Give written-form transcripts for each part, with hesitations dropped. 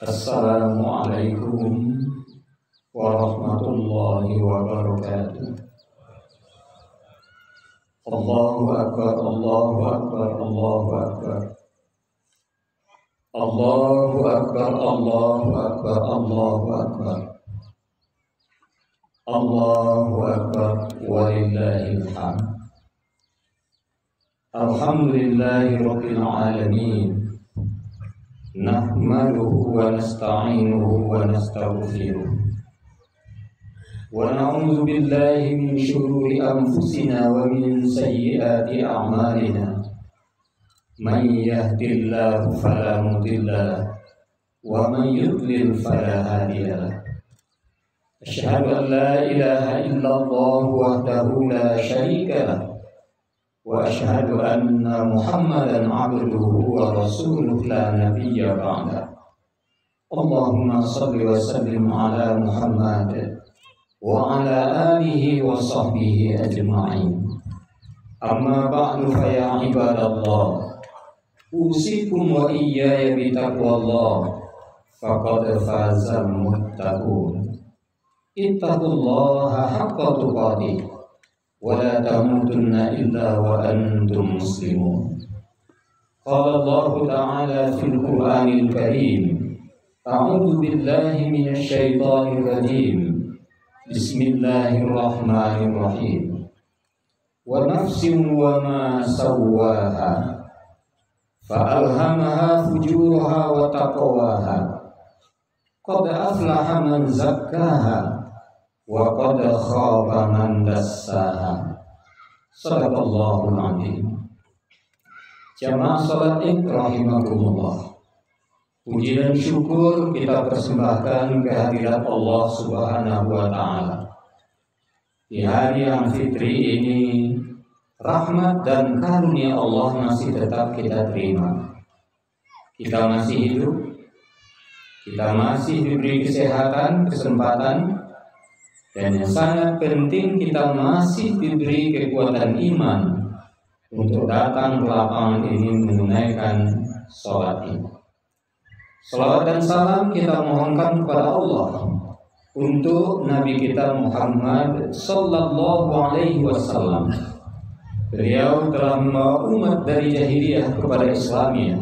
Assalamualaikum warahmatullahi wabarakatuh. Allahu Akbar, Allahu Akbar, Allahu Akbar. Allahu Akbar, Allahu Akbar, Allahu Akbar. Allahu Akbar, walillahil hamd. Alhamdulillahi rabbil alamin. Nahmaduhu wa nasta'inuhu wa nastaghfiruh. Wa na'udzu billahi min shururi anfusina wa min sayyiati a'malina. Man yahdihillahu fala mudilla lahu wa man yudlil fala hadiya lahu. Asyhadu an la ilaha illallah wahdahu la syarika lahu wa asyhadu anna Muhammadan abduhu wa rasuluhu la nabiyya ba'da. Allahumma shalli wa sallim ala Muhammad wa ala alihi wa sahbihi ajma'in. Amma ba'du fa ya ibadallah, usikum wa iyaya bitaqwallah, faqad fazal muttaqun. Ittaqullaha haqqa tuqatih wa la tamutunna illa wa antum muslimun. Qala Allah ta'ala fil Qur'anil Karim, a'udzu billahi minasy syaithanir rajim. Bismillahirrahmanirrahim. Wa nafsin wa ma sawwaha fa'alhamaha fujuraha wa taqwaha. Qad aflaha man zakkaha wa qad khaba man dassaha. Shadaqallahul azim. Jamaah salat Id rahimakumullah. Puji dan syukur kita persembahkan kehadirat Allah Subhanahu wa Ta'ala. Di hari yang fitri ini, rahmat dan karunia Allah masih tetap kita terima. Kita masih hidup, kita masih diberi kesehatan, kesempatan, dan yang sangat penting kita masih diberi kekuatan iman untuk datang ke lapangan ini menunaikan sholat ini. Salawat dan salam kita mohonkan kepada Allah untuk Nabi kita Muhammad sallallahu alaihi wasallam. Beliau telah membawa umat dari jahiliyah kepada Islamiyah.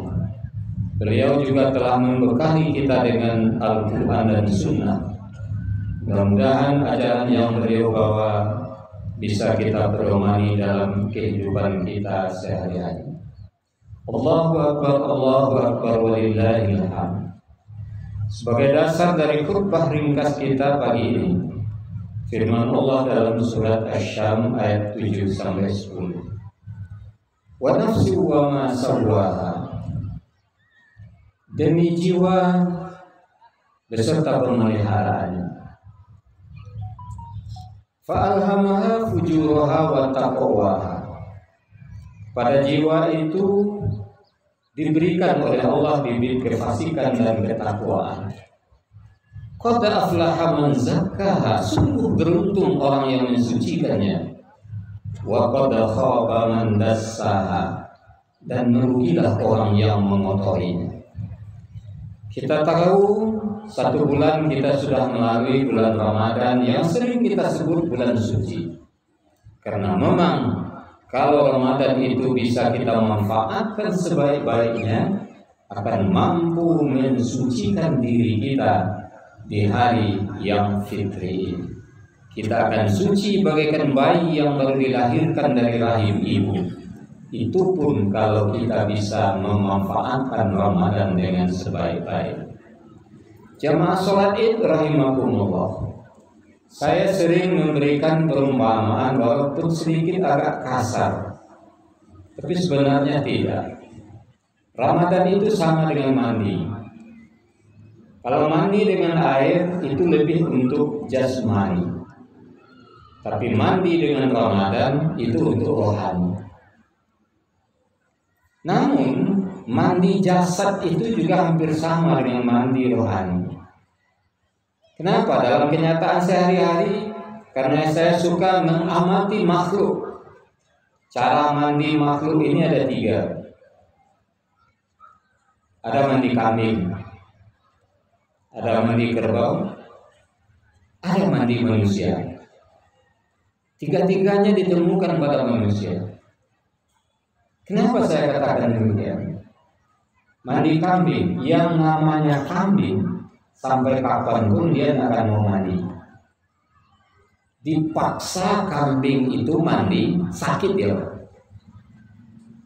Beliau juga telah membekali kita dengan Al-Quran dan Sunnah. Mudah-mudahan ajaran yang beliau bawa bisa kita pedomani dalam kehidupan kita sehari-hari. Allahu Akbar, Allahu Akbar, walillahil hamd. Sebagai dasar dari khutbah ringkas kita pagi ini, firman Allah dalam surat Asy-Syam ayat 7-10. Wa nafsi wa ma sawwaha. Demi jiwa beserta pemeliharaannya. Fa'alhamaha fujuraha wa taqwaha. Pada jiwa itu diberikan oleh Allah bibit kefasikan dan ketakwaan. Qad aflaha man zakkaha. Sungguh beruntung orang yang mensucikannya. Wa qad khaba man dassaha. Dan merugilah orang yang mengotorinya. Kita tahu satu bulan kita sudah melalui bulan Ramadan yang sering kita sebut bulan suci. Karena memang kalau Ramadan itu bisa kita manfaatkan sebaik-baiknya, akan mampu mensucikan diri kita di hari yang fitri ini. Kita akan suci bagaikan bayi yang baru dilahirkan dari rahim ibu. Itu pun kalau kita bisa memanfaatkan Ramadan dengan sebaik-baik. Jamaah sholat Id rahimakumullah. Saya sering memberikan perumpamaan walaupun sedikit agak kasar, tapi sebenarnya tidak. Ramadan itu sama dengan mandi. Kalau mandi dengan air itu lebih untuk jasmani, tapi mandi dengan Ramadan itu untuk rohani. Namun mandi jasad itu juga hampir sama dengan mandi rohani. Kenapa? Dalam kenyataan sehari-hari, karena saya suka mengamati makhluk. Cara mandi makhluk ini ada 3. Ada mandi kambing, Ada mandi kerbau, ada mandi manusia. Tiga-tiganya ditemukan pada manusia. Kenapa saya katakan demikian? Mandi kambing, yang namanya kambing sampai kapanpun dia tidak akan mau mandi. Dipaksa kambing itu mandi, sakit dia.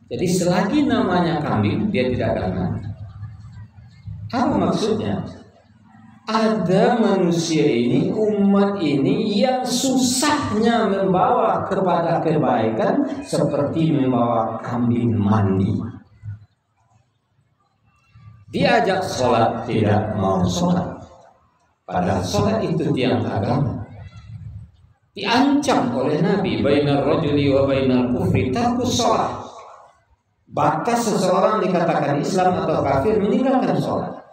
Jadi selagi namanya kambing, dia tidak akan mandi. Apa maksudnya? Ada manusia ini, umat ini yang susahnya membawa kepada kebaikan seperti membawa kambing mandi. Diajak sholat tidak mau sholat, padahal sholat itu tiang agama. Diancam oleh Nabi, bainar rajuli wa bainal kufri tarkus sholat. Batas seseorang dikatakan Islam atau kafir meninggalkan sholat.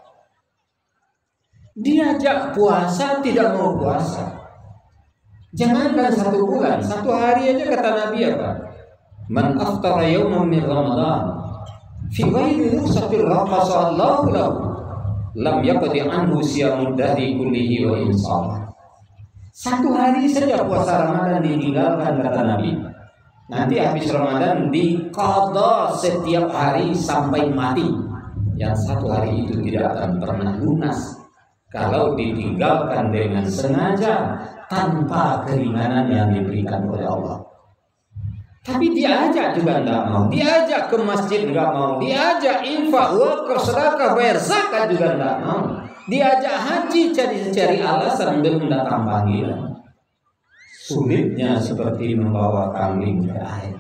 Diajak puasa tidak mau puasa. Jangankan 1 bulan, 1 hari aja kata Nabi apa? Man aftara yawman min Ramadan fi ghairi rukhsatir rafasa Allahu lahu lam yaqdi anhu siyamud dahri kullihi wa insaf. 1 hari saja puasa Ramadan ditinggalkan kata Nabi. Nanti habis Ramadan diqadha setiap hari sampai mati. Yang 1 hari itu tidak akan pernah lunas kalau ditinggalkan dengan sengaja tanpa keringanan yang diberikan oleh Allah. Tapi diajak juga tidak mau, diajak ke masjid tidak mau, diajak infak, wakaf, sedekah, bayar zakat juga tidak mau, diajak haji cari alasan untuk mendatang panggilan. Sulitnya seperti membawa kambing ke air.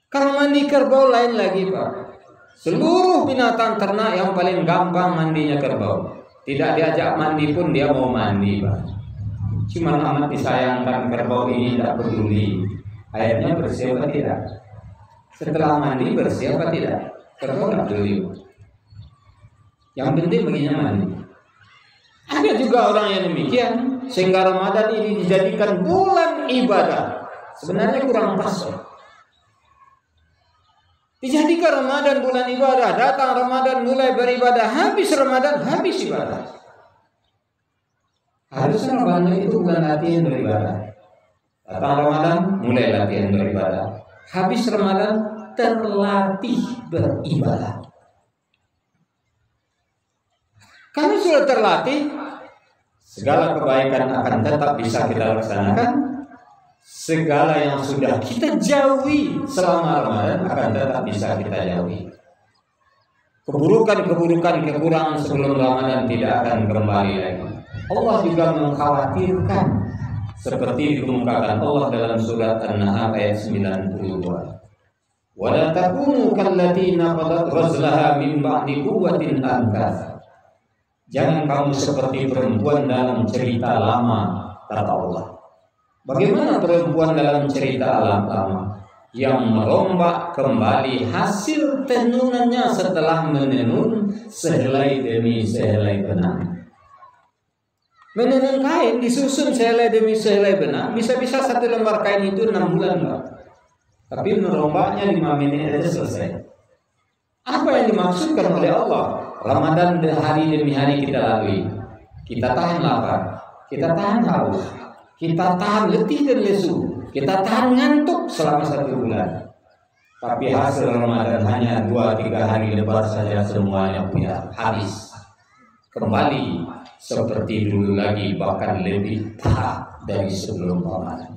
Kalau mandi kerbau lain lagi Pak. Seluruh binatang ternak yang paling gampang mandinya kerbau. Tidak diajak mandi pun dia mau mandi Pak. Cuma amat disayangkan kerbau ini tidak peduli airnya bersih apa tidak. Setelah mandi bersih apa tidak, kerbau tidak peduli. Yang penting baginya mandi. Ada juga orang yang demikian, sehingga Ramadan ini dijadikan bulan ibadah. Sebenarnya kurang pas. Dijadikan Ramadan bulan ibadah, datang Ramadan mulai beribadah, habis Ramadan habis ibadah. Harusnya Ramadan itu bukan latihan beribadah. Datang Ramadan mulai latihan beribadah, habis Ramadan terlatih beribadah. Kalau sudah terlatih, segala kebaikan akan tetap bisa kita laksanakan. Segala yang sudah kita jauhi selama Ramadan akan tetap bisa kita jauhi. Keburukan-keburukan, kekurangan sebelum Ramadan tidak akan kembali lagi. Allah juga mengkhawatirkan seperti dikemukakan Allah dalam surat An-Nahl ayat 92. Wa la takunu kallati naqadat ghazlaha min ba'di quwwatin ankatha. Jangan kamu seperti perempuan dalam cerita lama, kata Allah. Bagaimana perempuan dalam cerita lama yang merombak kembali hasil tenunannya setelah menenun sehelai demi sehelai benang. Menenun kain disusun sehelai demi sehelai benang, bisa-bisa 1 lembar kain itu 6 bulan Pak. Tapi merombaknya 5 menit saja selesai. Apa yang dimaksudkan oleh Allah? Ramadan hari demi hari kita lalui. Kita tahan lapar, kita tahan haus, kita tahan letih dan lesu, kita tahan ngantuk selama 1 bulan. Tapi hasil Ramadan hanya 2-3 hari lebar saja semuanya punya habis. Kembali seperti dulu lagi, bahkan lebih parah dari sebelum Ramadan.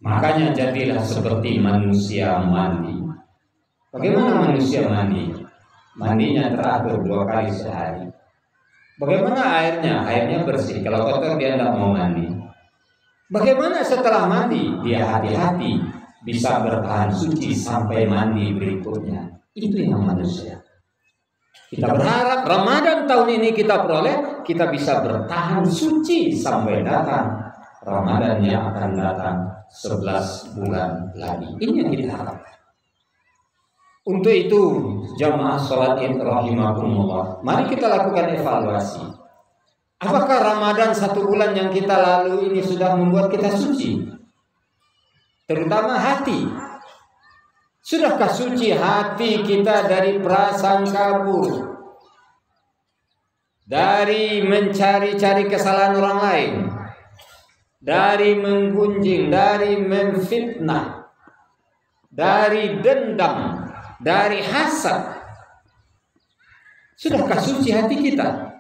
Makanya jadilah seperti manusia mandi. Bagaimana manusia mandi? Mandinya teratur 2 kali sehari. Bagaimana airnya? Airnya bersih. Kalau kotor dia tidak mau mandi. Bagaimana setelah mandi? Dia hati-hati bisa bertahan suci sampai mandi berikutnya. Itu yang manusia. Kita berharap Ramadan tahun ini kita peroleh, kita bisa bertahan suci sampai datang Ramadan yang akan datang 11 bulan lagi. Ini yang kita harapkan. Untuk itu, jamaah sholat id rahimakumullah, mari kita lakukan evaluasi. Apakah Ramadan 1 bulan yang kita lalu ini sudah membuat kita suci? Terutama hati. Sudahkah suci hati kita dari prasangka buruk? dari mencari-cari kesalahan orang lain, dari menggunjing, dari memfitnah, dari dendam, dari hasad. Sudahkah suci hati kita?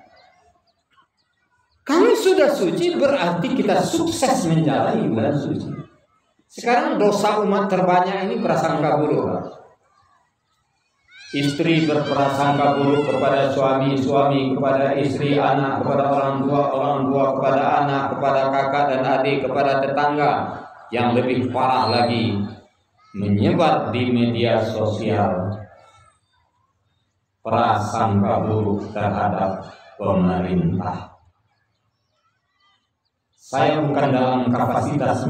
Kami sudah suci, berarti kita sukses menjalani bulan suci. Sekarang dosa umat terbanyak ini prasangka buruk. Istri berprasangka buruk kepada suami, suami kepada istri, anak kepada orang tua kepada anak, kepada kakak dan adik, kepada tetangga. Yang lebih parah lagi, menyebar di media sosial prasangka buruk terhadap pemerintah. Saya bukan dalam kapasitas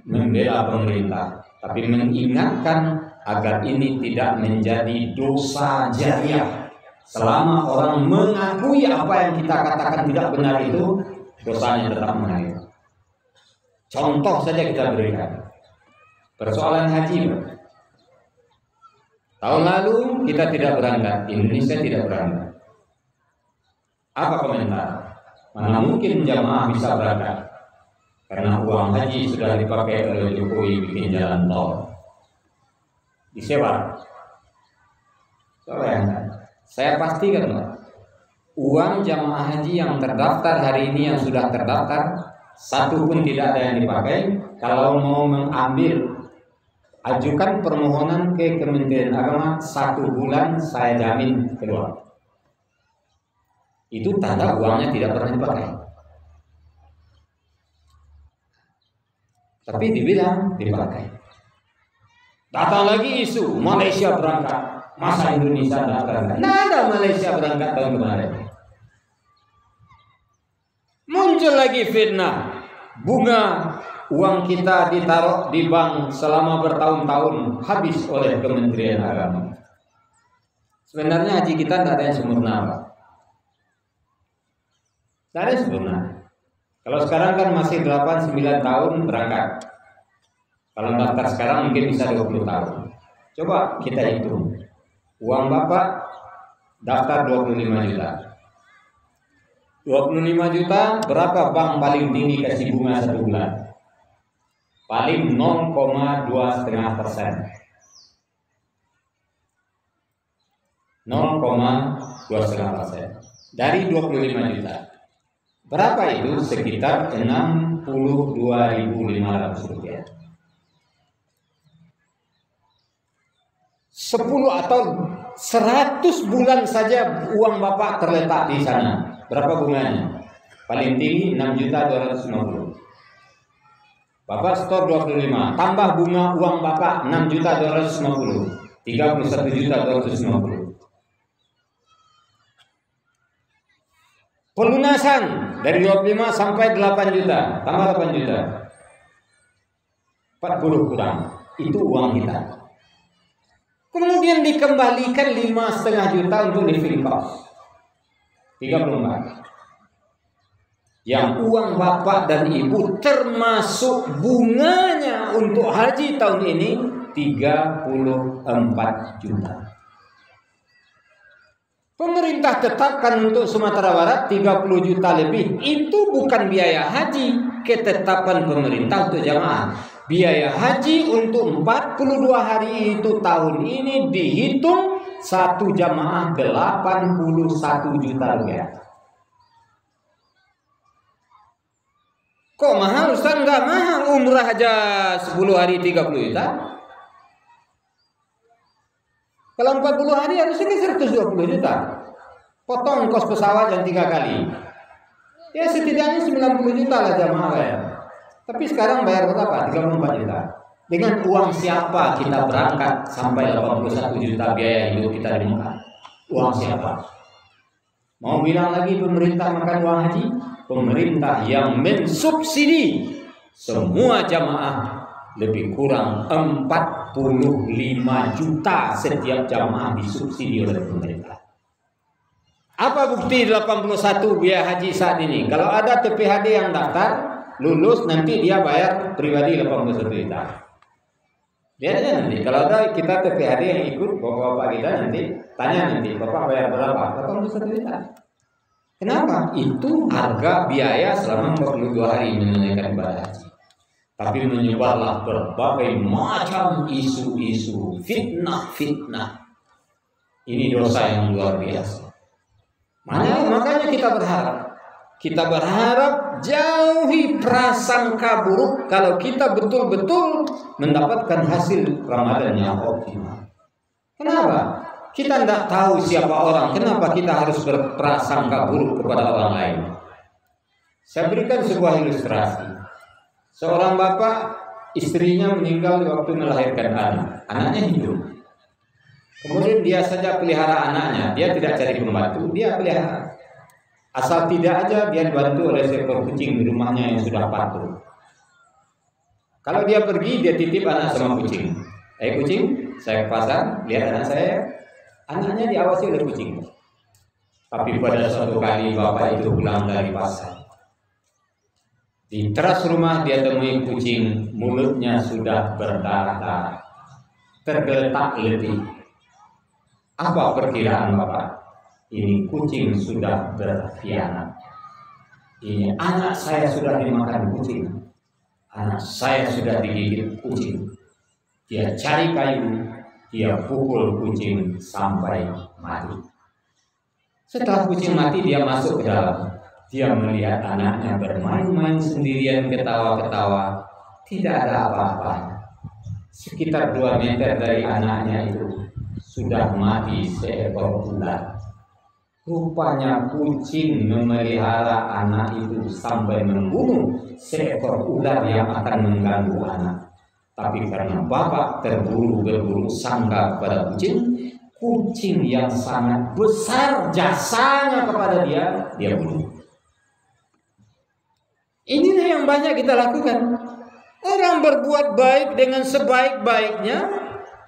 membela pemerintah, tapi mengingatkan agar ini tidak menjadi dosa jariah. Selama orang mengakui apa yang kita katakan tidak benar itu, dosanya tetap mengalir. Contoh saja kita berikan. Persoalan haji. Tahun lalu kita tidak berangkat, Indonesia tidak berangkat. Apa komentar? Mana mungkin jamaah bisa berangkat? Karena uang haji sudah dipakai oleh Jokowi bikin jalan tol. Disewa. Saya pastikan, uang jamaah haji yang terdaftar hari ini, yang sudah terdaftar, satu pun tidak ada yang dipakai. Kalau mau mengambil, ajukan permohonan ke Kementerian Agama, 1 bulan saya jamin keluar. Itu tanda uangnya tidak pernah dipakai. Tapi dibilang dipakai. Datang lagi isu Malaysia berangkat, masa Indonesia tidak berangkat? Nah, ada Malaysia berangkat tahun kemarin. Muncul lagi fitnah, bunga uang kita ditaruh di bank selama bertahun-tahun habis oleh Kementerian Agama. Sebenarnya haji kita tidak ada yang sempurna, Pak. Tidak ada yang sempurna. Kalau sekarang kan masih 8-9 tahun berangkat. Kalau daftar sekarang mungkin bisa 20 tahun. Coba kita hitung. Uang Bapak daftar 25 juta. 25 juta, berapa bank paling tinggi kasih bunga 1 bulan? Paling 0,2,5%. 0,2,5% dari 25 juta. Berapa itu? Sekitar 62.500 rupiah. 10 atau 100 bulan saja uang Bapak terletak di sana. Berapa bunganya? Paling tinggi 6.250. Bapak store 25, tambah bunga uang Bapak 6.250, 31.250. Pelunasan dari 25 sampai 8 juta, tambah 8 juta. 40 kurang, itu uang kita. Kemudian dikembalikan 5,5 juta untuk living cost, 34. Yang uang Bapak dan Ibu termasuk bunganya untuk haji tahun ini 34 juta. Pemerintah tetapkan untuk Sumatera Barat 30 juta lebih. Itu bukan biaya haji, ketetapan pemerintah untuk jamaah. Biaya haji untuk 42 hari itu tahun ini dihitung satu jamaah 81 juta rupiah. Kok mahal Ustaz? Enggak mahal, umrah aja 10 hari 30 juta. Kalau 40 hari harusnya 120 juta. Potong kos pesawat yang 3 kali. Ya setidaknya 90 juta lah jamaah bayar. Tapi sekarang bayar berapa? 34 juta. Dengan uang siapa kita berangkat sampai 81 juta biaya hidup kita di Mekah? Uang siapa? Mau bilang lagi pemerintah makan uang haji? Pemerintah yang mensubsidi semua jamaah lebih kurang 45 juta setiap jamaah disubsidi oleh pemerintah. Apa bukti 81 biaya haji saat ini? Kalau ada TPHD yang daftar lulus, nanti dia bayar pribadi 81 juta. Lihat aja nanti. Kalau ada kita TPHD yang ikut bapak-bapak kita nanti tanya nanti, Bapak bayar berapa? 81 juta. Kenapa? Itu harga biaya selama 42 hari menunaikan ibadah haji. Tapi menyebarlah berbagai macam isu-isu, fitnah-fitnah. Ini dosa yang luar biasa. Makanya kita berharap jauhi prasangka buruk kalau kita betul-betul mendapatkan hasil Ramadan yang optimal. Kenapa? Kita tidak tahu siapa orang. Kenapa kita harus berprasangka buruk kepada orang lain? Saya berikan sebuah ilustrasi. Seorang bapak, istrinya meninggal waktu melahirkan anak. Anaknya hidup. Kemudian dia saja pelihara anaknya. Dia tidak cari pembantu, dia pelihara. Asal tidak aja dia dibantu oleh seekor kucing di rumahnya yang sudah patuh. Kalau dia pergi, dia titip anak sama kucing. Kucing, saya ke pasar, lihat anak saya. Anaknya diawasi oleh kucing. Tapi pada suatu kali bapak itu pulang dari pasar. Di teras rumah dia temui kucing, mulutnya sudah berdarah-darah, tergeletak letih. Apa perkiraan bapak? Ini kucing sudah berkhianat. Ini anak saya sudah dimakan kucing. Anak saya sudah digigit kucing. Dia cari kayu, dia pukul kucing sampai mati. Setelah kucing mati, dia masuk ke dalam. Dia melihat anaknya bermain-main sendirian, ketawa-ketawa. Tidak ada apa-apa. Sekitar 2 meter dari anaknya itu sudah mati seekor ular. Rupanya kucing memelihara anak itu sampai membunuh seekor ular yang akan mengganggu anak. Tapi karena bapak berburu sangka kepada kucing yang sangat besar jasanya kepada dia bunuh. Inilah yang banyak kita lakukan. Orang berbuat baik dengan sebaik-baiknya,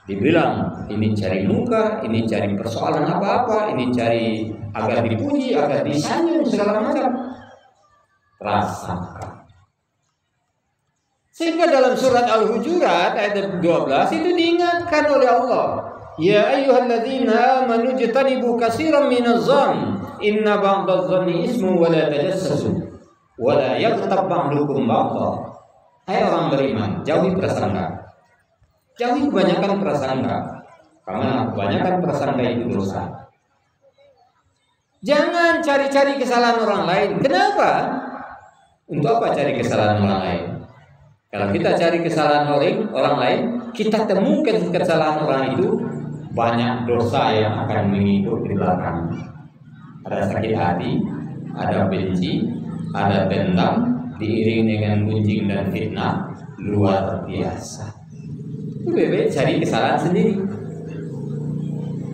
dibilang ini cari muka, ini cari persoalan apa-apa, ini cari agar dipuji, agar disanjung, segala macam. Prasangka. Sehingga dalam surat Al-Hujurat ayat 12 itu diingatkan oleh Allah, ya ayyuhalladzina amanu jtanibu katsiran minadh-dhann inna ba'dadh-dhanni ismun wa la tajassasu wa la yaghtab ba'dukum ba'dha. Hai orang beriman, jauhi prasangka. Jauhi kebanyakan prasangka. Karena kebanyakan prasangka itu dosa. Jangan cari-cari kesalahan orang lain. Kenapa? Untuk apa cari kesalahan orang lain? Kalau kita cari kesalahan orang lain, kita temukan kesalahan orang itu, banyak dosa yang akan mengikut di belakang. Ada sakit hati, ada benci, ada dendam, diiring dengan gunjing dan fitnah, luar biasa. Itu lebih cari kesalahan sendiri.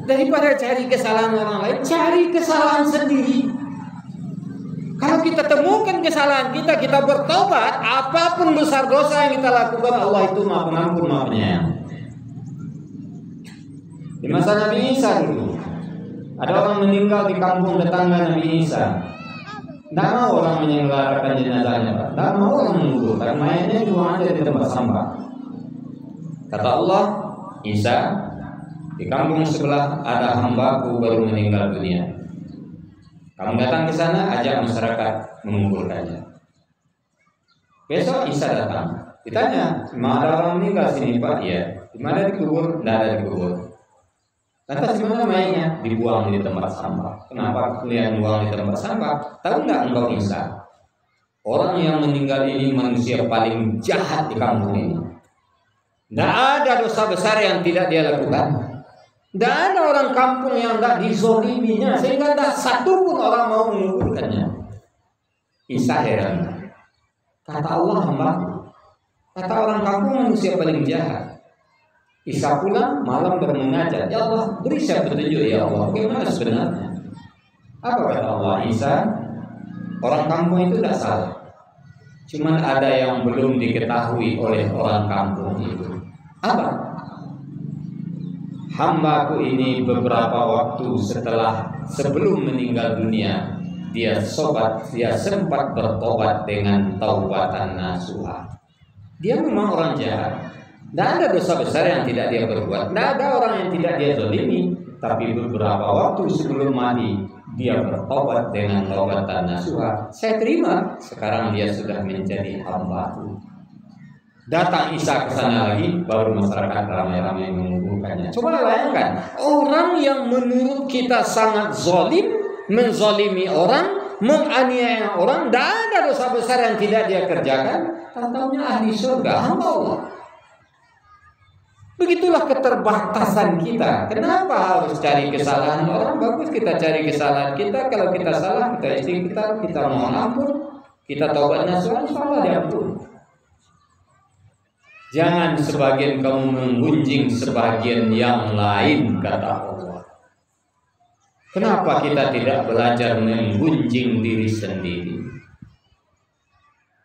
Daripada cari kesalahan orang lain, cari kesalahan sendiri. Kalau kita temukan kesalahan kita, kita bertobat, apapun besar dosa yang kita lakukan, Allah itu Maha Pengampun, Maha Penyayang. Di masa Nabi Isa dulu, ada orang meninggal di kampung tetangga Nabi Isa. Tidak mau orang menyelenggarakan jenazahnya, Pak. Tidak mau orang menguburkan, mayatnya cuma ada di tempat sampah. Kata Allah, Isa, di kampung sebelah ada hambaku baru meninggal dunia. Kamu datang ke sana, ajak masyarakat menguburkannya. Besok Isa datang, ditanya, "Mana ada orang meninggal sini, Pak?" "Iya." "Di mana dikubur?" "Tidak ada dikubur." "Lantas di mana mayatnya?" "Dibuang di tempat sampah." "Kenapa kalian buang di tempat sampah?" "Tahu nggak engkau Isa? Orang yang meninggal ini manusia paling jahat di kampung ini. Tidak ada dosa besar yang tidak dia lakukan. Tidak ada orang kampung yang tidak dizoliminya, sehingga tidak satu pun orang mau menguburkannya." Isa heran. Kata Allah, hambaku. Kata orang kampung manusia paling jahat. Isa pulang malam bermunajat, "Ya Allah, beri saya petunjuk ya Allah, bagaimana sebenarnya?" Apa kata Allah? "Isa, orang kampung itu tidak salah. Cuman ada yang belum diketahui oleh orang kampung itu." Apa? Hambaku ini beberapa waktu sebelum meninggal dunia, dia sempat bertobat dengan taubatan nasuha. Dia memang orang jahat. Tidak ada dosa besar yang tidak dia berbuat. Tidak ada orang yang tidak dia zalimi. Tapi beberapa waktu sebelum mati, dia bertobat dengan taubatan nasuha, saya terima. Sekarang dia sudah menjadi hamba-Ku. Datang Isa ke sana lagi, baru masyarakat ramai-ramai mengumpulkannya. Coba bayangkan, orang yang menurut kita sangat zalim, menzalimi orang, menganiaya orang, tidak ada dosa besar yang tidak dia kerjakan, tahu-tahunya ahli surga, hamba Allah. Begitulah keterbatasan kita. Kenapa harus cari kesalahan orang? Bagus kita cari kesalahan kita. Kalau kita salah, kita istighfar, kita mohon ampun, kita taubat nasuha, insyaallah diampun. Jangan sebagian kamu menggunjing sebagian yang lain, kata Allah. Kenapa kita tidak belajar menggunjing diri sendiri?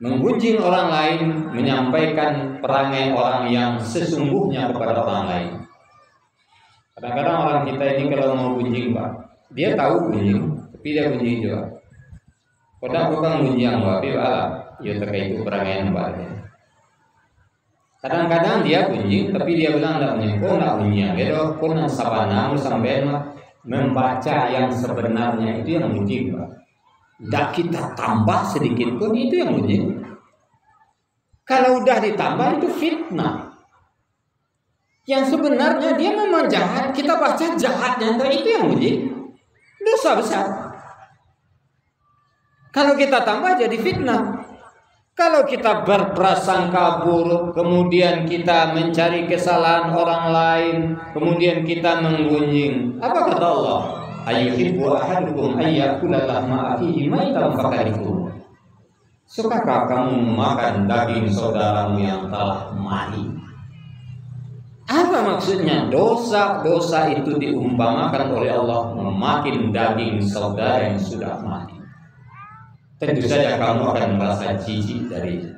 Menggunjing orang lain, menyampaikan perangai orang yang sesungguhnya kepada orang lain. Kadang-kadang orang kita ini kalau mau gunjing, Pak, dia tahu gunjing, tapi dia gunjing juga. Kodang bukan gunjing, Pak, tapi alah, ya terkait itu perangai Pak. Kadang-kadang dia gunjing, tapi dia bilang tidak gunjing. Kok tidak gunjing? Gitu, kok nak sabana sampai membaca yang sebenarnya itu yang gunjing, Pak. Tidak kita tambah sedikit pun itu yang gunjing. Kalau udah ditambah itu fitnah. Yang sebenarnya dia memang jahat, kita baca jahatnya, itu yang gunjing. Dosa besar. Kalau kita tambah jadi fitnah. Kalau kita berprasangka buruk, kemudian kita mencari kesalahan orang lain, kemudian kita menggunjing, apa kata Allah? Ayyuhibbu ahadukum ayyakula lahma akhihi maitan fakarihuh. Sukakah kamu makan daging saudaramu yang telah mati? Apa maksudnya? Dosa-dosa itu diumpamakan oleh Allah memakan daging saudara yang sudah mati. Tentu saja kamu akan merasa jijik darinya.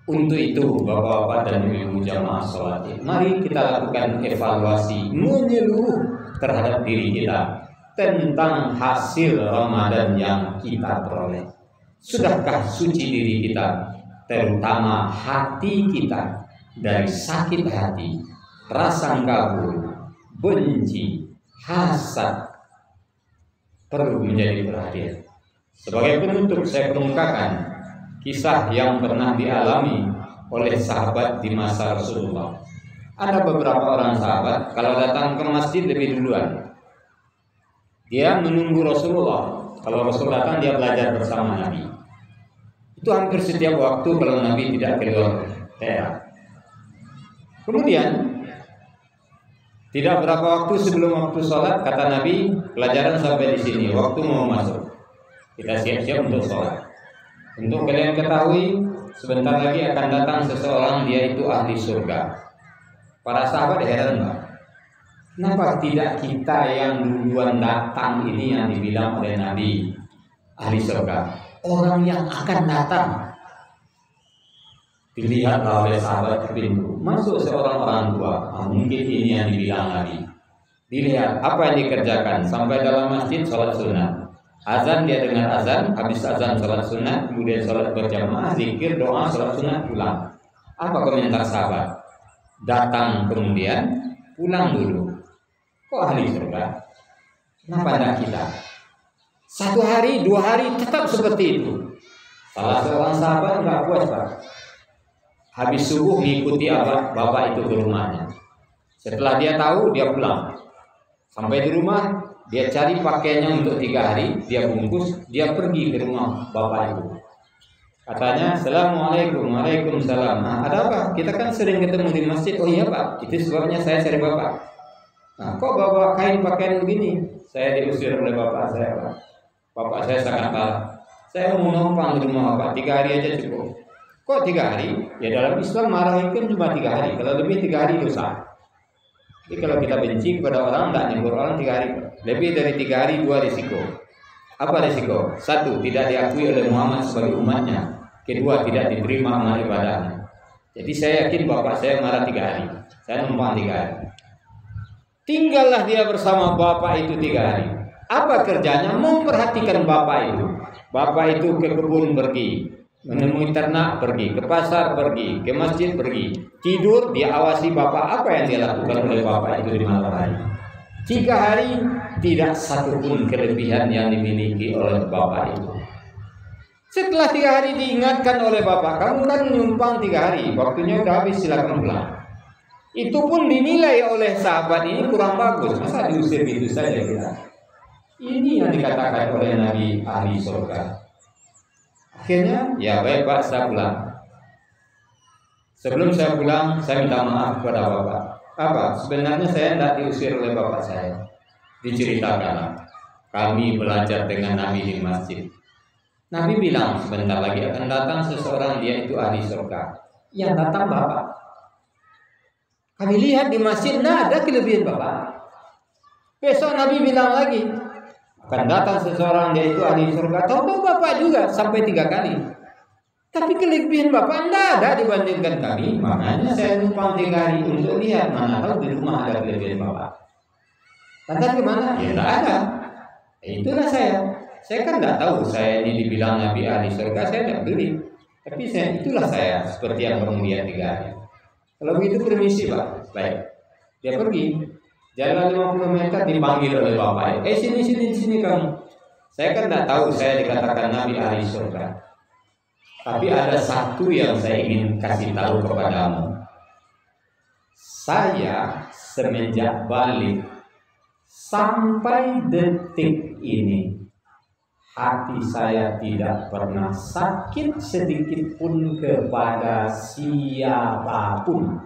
Untuk itu, Bapak-bapak dan Ibu jamaah sholat, mari kita lakukan evaluasi menyeluruh terhadap diri kita tentang hasil Ramadan yang kita peroleh. Sudahkah suci diri kita, terutama hati kita, dari sakit hati, prasangka buruk, benci, hasad? Perlu menjadi perhatian. Sebagai penutup, saya kemukakan kisah yang pernah dialami oleh sahabat di masa Rasulullah. Ada beberapa orang sahabat kalau datang ke masjid lebih duluan. Dia menunggu Rasulullah. Kalau Rasul datang, dia belajar bersama Nabi. Itu hampir setiap waktu kalau Nabi tidak keluar daerah. Kemudian tidak berapa waktu sebelum waktu sholat, kata Nabi, pelajaran sampai di sini, waktu mau masuk. Kita siap-siap untuk sholat. Untuk kalian ketahui, sebentar lagi akan datang seseorang, dia itu ahli surga. Para sahabat heran, Pak. Kenapa tidak kita yang duluan datang ini yang dibilang oleh Nabi ahli surga? Orang yang akan datang. Dilihatlah oleh sahabat ke pintu. Masuk seorang orang tua. Mungkin ini yang dibilang Nabi. Dilihat apa yang dikerjakan. Sampai dalam masjid sholat sunnah. Azan dia dengar azan. Habis azan sholat sunnah. Kemudian sholat berjamaah. Zikir, doa, sholat sunnah, pulang. Apa komentar sahabat? Datang kemudian pulang dulu. Kok ahli surga? Kenapa tidak kita? 1 hari, 2 hari tetap seperti itu. Salah seorang sahabat nggak puas, Pak. Habis subuh mengikuti bapak itu ke rumahnya. Setelah dia tahu, dia pulang. Sampai di rumah, dia cari pakaiannya untuk 3 hari, dia bungkus, dia pergi ke rumah bapak itu. Katanya, Assalamualaikum, Waalaikumsalam. Nah, ada apa? Kita kan sering ketemu di masjid. Oh iya, Pak, itu sebabnya saya cari bapak. Nah, kok bapak kain pakaian begini? Saya diusir oleh bapak saya, Pak. Bapak saya sangat marah. Saya mau numpang di rumah bapak 3 hari aja cukup. Kok 3 hari? Ya dalam Islam marah itu cuma 3 hari. Kalau lebih 3 hari dosa. Jadi kalau kita benci kepada orang, tidak nyebur orang 3 hari. Lebih dari 3 hari 2 risiko. Apa risiko? 1, tidak diakui oleh Muhammad sebagai umatnya. Kedua, tidak diterima amal ibadahnya. Jadi saya yakin bapak saya marah 3 hari. Saya numpang 3 hari. Tinggallah dia bersama bapak itu 3 hari. Apa kerjanya? Memperhatikan bapak itu. Bapak itu ke kebun pergi, menemui ternak pergi, ke pasar pergi, ke masjid pergi. Tidur, dia awasi bapak apa yang dia lakukan oleh bapak itu di malam hari. 3 hari tidak satupun kelebihan yang dimiliki oleh bapak itu. Setelah 3 hari diingatkan oleh bapak, kamu kan nyumpang 3 hari, waktunya udah habis, silakan pulang. Itu pun dinilai oleh sahabat ini kurang bagus. Masa diusir gitu saja kita? Ini yang dikatakan oleh Nabi ahli surga. Akhirnya, ya baik Pak, saya pulang. Sebelum saya pulang, saya minta maaf kepada bapak. Apa? Sebenarnya saya tidak diusir oleh bapak saya. Diceritakan, kami belajar dengan Nabi di masjid. Nabi bilang sebentar lagi akan datang seseorang, dia itu ahli surga. Yang datang bapak. Kami lihat di masjid, nah ada kelebihan bapak. Besok Nabi bilang lagi, akan datang seseorang, dia itu ahli surga. Tahu bapak juga sampai 3 kali. Tapi kelebihan bapak tidak ada dibandingkan kami. Makanya saya numpang 3 hari untuk lihat, mana tahu di rumah ada kelebihan bapak. Lantas gimana? Ya tidak ada. Itulah saya. Saya kan tidak tahu saya ini dibilang Nabi ahli surga, saya tidak beli. Tapi itulah saya, seperti yang kamu lihat 3 hari. Kalau begitu permisi Pak. Baik. Dia pergi. Jalan 50 meter dipanggil oleh bapak. Sini kamu. Saya kan tidak tahu saya dikatakan Nabi ahli surga. Tapi ada satu yang saya ingin kasih tahu kepadamu. Saya semenjak balik sampai detik ini, hati saya tidak pernah sakit sedikit pun kepada siapapun.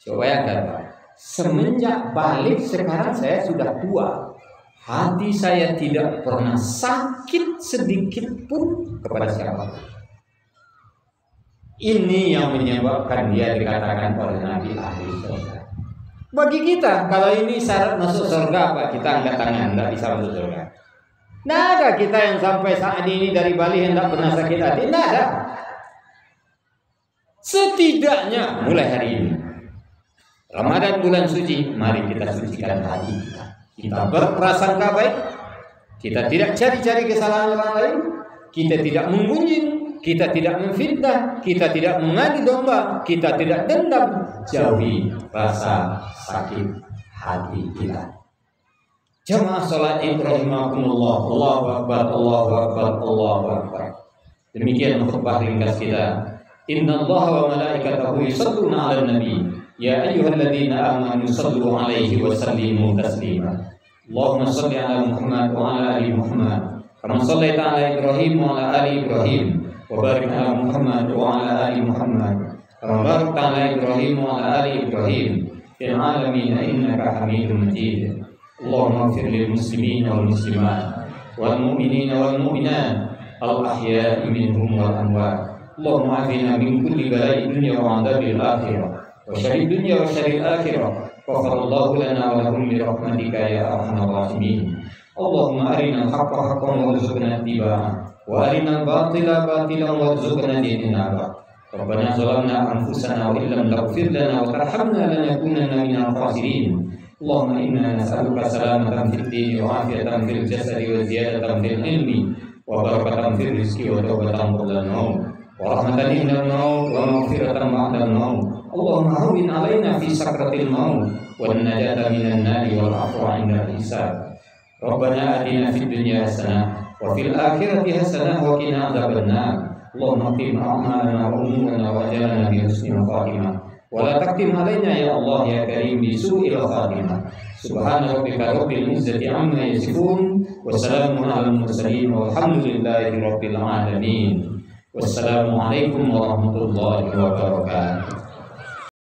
Coba ya kata, semenjak balik sekarang saya sudah tua, hati saya tidak pernah sakit sedikit pun kepada siapapun. Ini yang menyebabkan dia dikatakan oleh Nabi ahli surga. Bagi kita, kalau ini syarat masuk surga, Pak, kita angkat tangan, tidak bisa masuk surga. Tidak ada kita yang sampai saat ini dari Bali yang tidak pernah sakit hati. Tidak ada. Setidaknya mulai hari ini, Ramadan bulan suci, mari kita sucikan hati kita. Kita berprasangka baik, kita tidak cari-cari kesalahan orang lain, kita tidak menggunjing, kita tidak memfitnah, kita tidak mengadu domba, kita tidak dendam. Jauhi rasa sakit hati kita. Jamaah salat rahimakumullah. Allahu akbar, Allahu akbar, Allahu akbar. Demikian khutbah ringkas kita. Innallaha wa malaikatahu yusholluna 'alan nabi. Ya ayyuhalladzina amanu shallu 'alaihi wa sallimu taslima. Allahumma shalli 'ala Muhammad wa 'ala ali Muhammad. Kama shallaita 'ala Ibrahim wa 'ala ali Ibrahim. Wa barik 'ala Muhammad wa 'ala ali Muhammad. Kama barakta 'ala Ibrahim wa 'ala ali Ibrahim fil 'alamin innaka Hamidum Majid. Allahumma ighfir lil muslimin wal muslimat wal mu'minin wal mu'minat al ahya'i minhum wal amwat. Allahumma afina min kulli bala'i dunya wa 'adzabil akhirah wa syarri dunya wa syarri akhirah. Ghafarallahu lana wa lakum bi rahmatika ya arhamar rahimin. Allahumma arina al-haqqa haqqan warzuqna ittiba'ah wa arina al-batila batilan warzuqna ijtinabah. Rabbana zalamna anfusana wa illam taghfir lana wa tarhamna lanakunanna minal khasirin. Allahumma inna nas'aluka salamatan fid dini wa afiyatan fil jasadi wa ziyadatan fil ilmi wa barakatan fil rizqi wa tawbatan qabla al-maut wa rahmatan inda al-maut wa maghfiratan ba'da al-maut. Allahumma hawwin 'alaina fi sakratil maut wan najata minan nari wal 'afwa 'inda al-hisab. Rabbana atina fid dunya hasanah wa fil akhirati hasanah wa qina adzaban nar. Allahumma qim a'malana wa umurana wa jalna bi husnil khatimah. Wala taktim alaina ya Allah ya Karim bi su'il khatimah. Subhana rabbika rabbil izzati amma yasifun wa salamun alal mursalin walhamdulillahi rabbil alamin. Wassalamu alaikum warahmatullahi wabarakatuh.